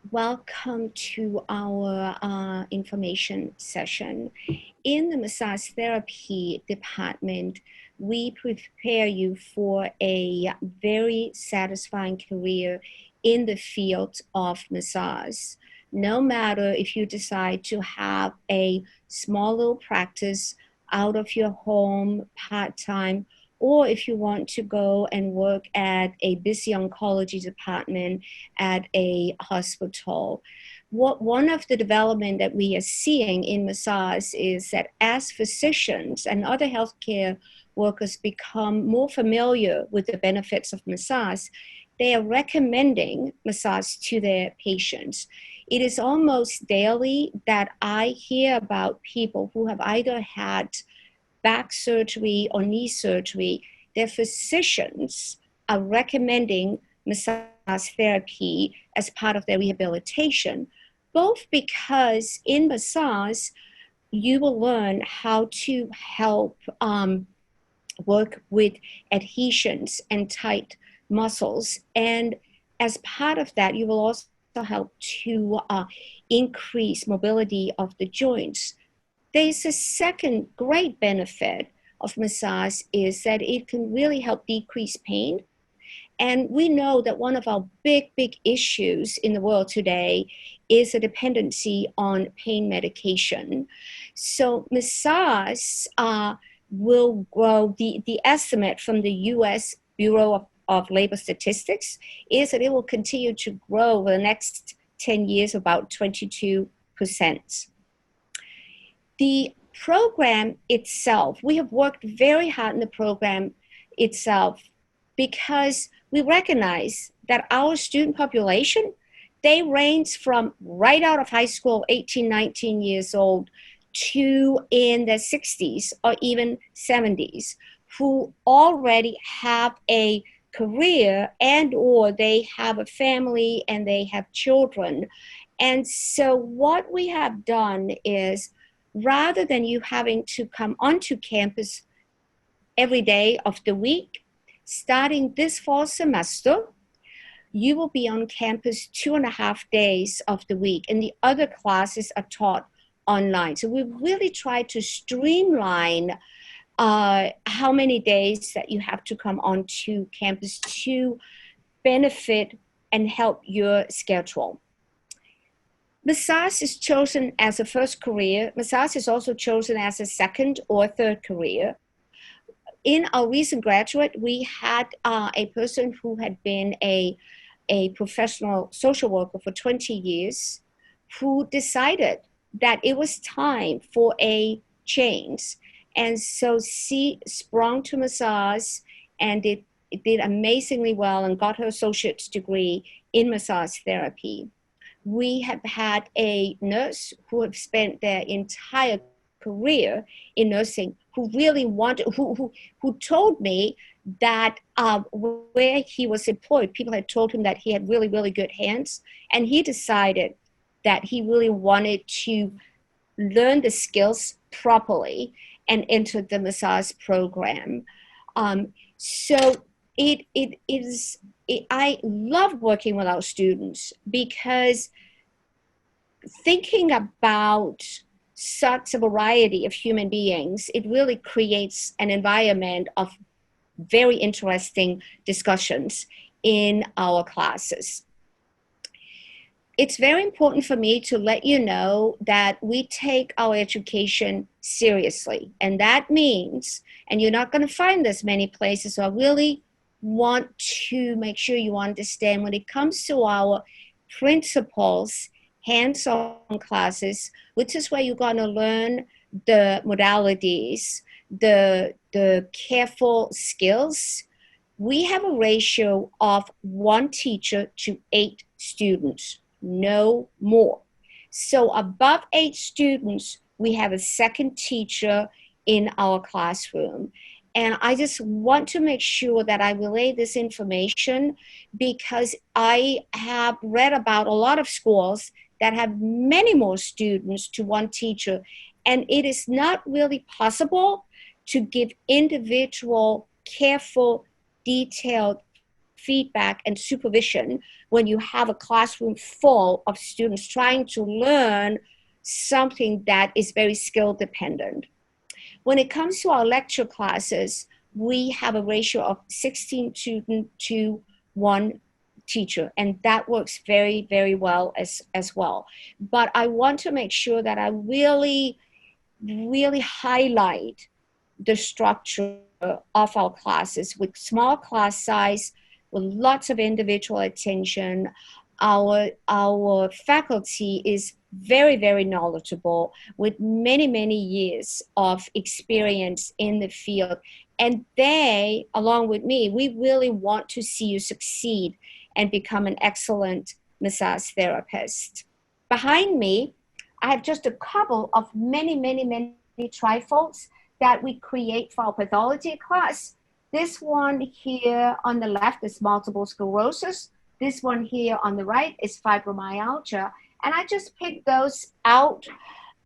Welcome to our information session. In the massage therapy department, we prepare you for a very satisfying career in the field of massage. No matter if you decide to have a small little practice out of your home part-time, or if you want to go and work at a busy oncology department at a hospital. One of the development that we are seeing in massage is that as physicians and other healthcare workers become more familiar with the benefits of massage, they are recommending massage to their patients. It is almost daily that I hear about people who have either had back surgery or knee surgery. Their physicians are recommending massage therapy as part of their rehabilitation, both because in massage, you will learn how to help work with adhesions and tight muscles. And as part of that, you will also help to increase mobility of the joints. There's a second great benefit of massage is that it can really help decrease pain. And we know that one of our big issues in the world today is a dependency on pain medication. So massage will grow. The estimate from the U.S. Bureau of Labor Statistics is that it will continue to grow over the next 10 years about 22%. The program itself, we have worked very hard in the program itself because we recognize that our student population, they range from right out of high school, 18, 19 years old, to in their 60s or even 70s, who already have a career and or they have a family and they have children. And so what we have done is, rather than you having to come onto campus every day of the week, starting this fall semester, you will be on campus 2.5 days of the week, and the other classes are taught online. So we really try to streamline how many days that you have to come onto campus to benefit and help your schedule. Massage is chosen as a first career. Massage is also chosen as a second or third career. In our recent graduate, we had a person who had been a professional social worker for 20 years who decided that it was time for a change. And so she sprung to massage and it did amazingly well and got her associate's degree in massage therapy. We have had a nurse who have spent their entire career in nursing who really wanted, who told me that where he was employed, people had told him that he had really good hands, and he decided that he really wanted to learn the skills properly and enter the massage program. So I love working with our students because thinking about such a variety of human beings, it really creates an environment of very interesting discussions in our classes. It's very important for me to let you know that we take our education seriously. And that means, and you're not going to find this many places, so I really want to make sure you understand when it comes to our principles, hands-on classes, which is where you're going to learn the modalities, the careful skills. We have a ratio of 1 teacher to 8 students, no more. So above 8 students, we have a second teacher in our classroom. And I just want to make sure that I relay this information because I have read about a lot of schools that have many more students to 1 teacher. And it is not really possible to give individual, careful, detailed feedback and supervision when you have a classroom full of students trying to learn something that is very skill dependent. When it comes to our lecture classes, we have a ratio of 16 students to 1 teacher, and that works very, very well as well. But I want to make sure that I really highlight the structure of our classes with small class size, with lots of individual attention. Our faculty is very, very knowledgeable with many, many years of experience in the field. And they, along with me, we really want to see you succeed and become an excellent massage therapist. Behind me, I have just a couple of many, many, many trifolds that we create for our pathology class. This one here on the left is multiple sclerosis. This one here on the right is fibromyalgia. And I just picked those out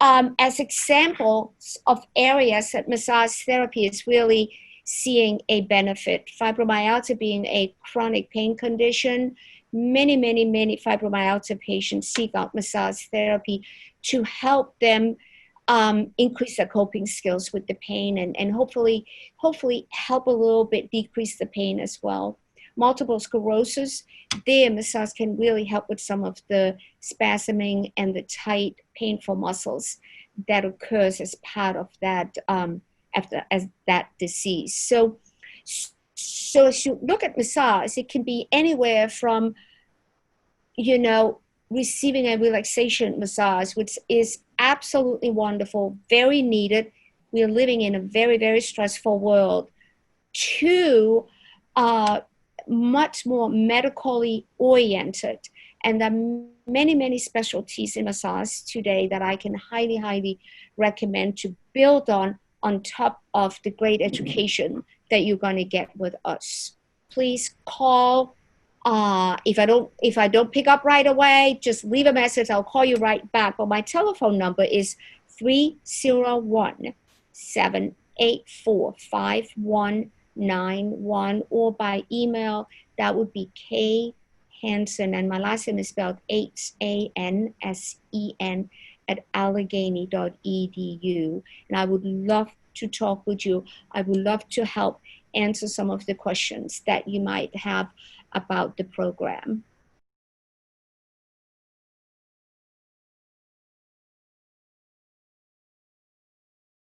as examples of areas that massage therapy is really seeing a benefit. Fibromyalgia being a chronic pain condition, many, many, many fibromyalgia patients seek out massage therapy to help them increase their coping skills with the pain and hopefully help a little bit decrease the pain as well. Multiple sclerosis, their massage can really help with some of the spasming and the tight, painful muscles that occurs as part of that as that disease. So as you look at massage, it can be anywhere from, receiving a relaxation massage, which is absolutely wonderful, very needed. We are living in a very, very stressful world, to much more medically oriented. And there are many, many specialties in massage today that I can highly, highly recommend to build on top of the great education that you're going to get with us. Please call. If I don't pick up right away, just leave a message. I'll call you right back. But my telephone number is 301-784-5191, or by email, that would be K Handson, and my last name is spelled Hansen at alleghany.edu. And I would love to talk with you. I would love to help answer some of the questions that you might have about the program.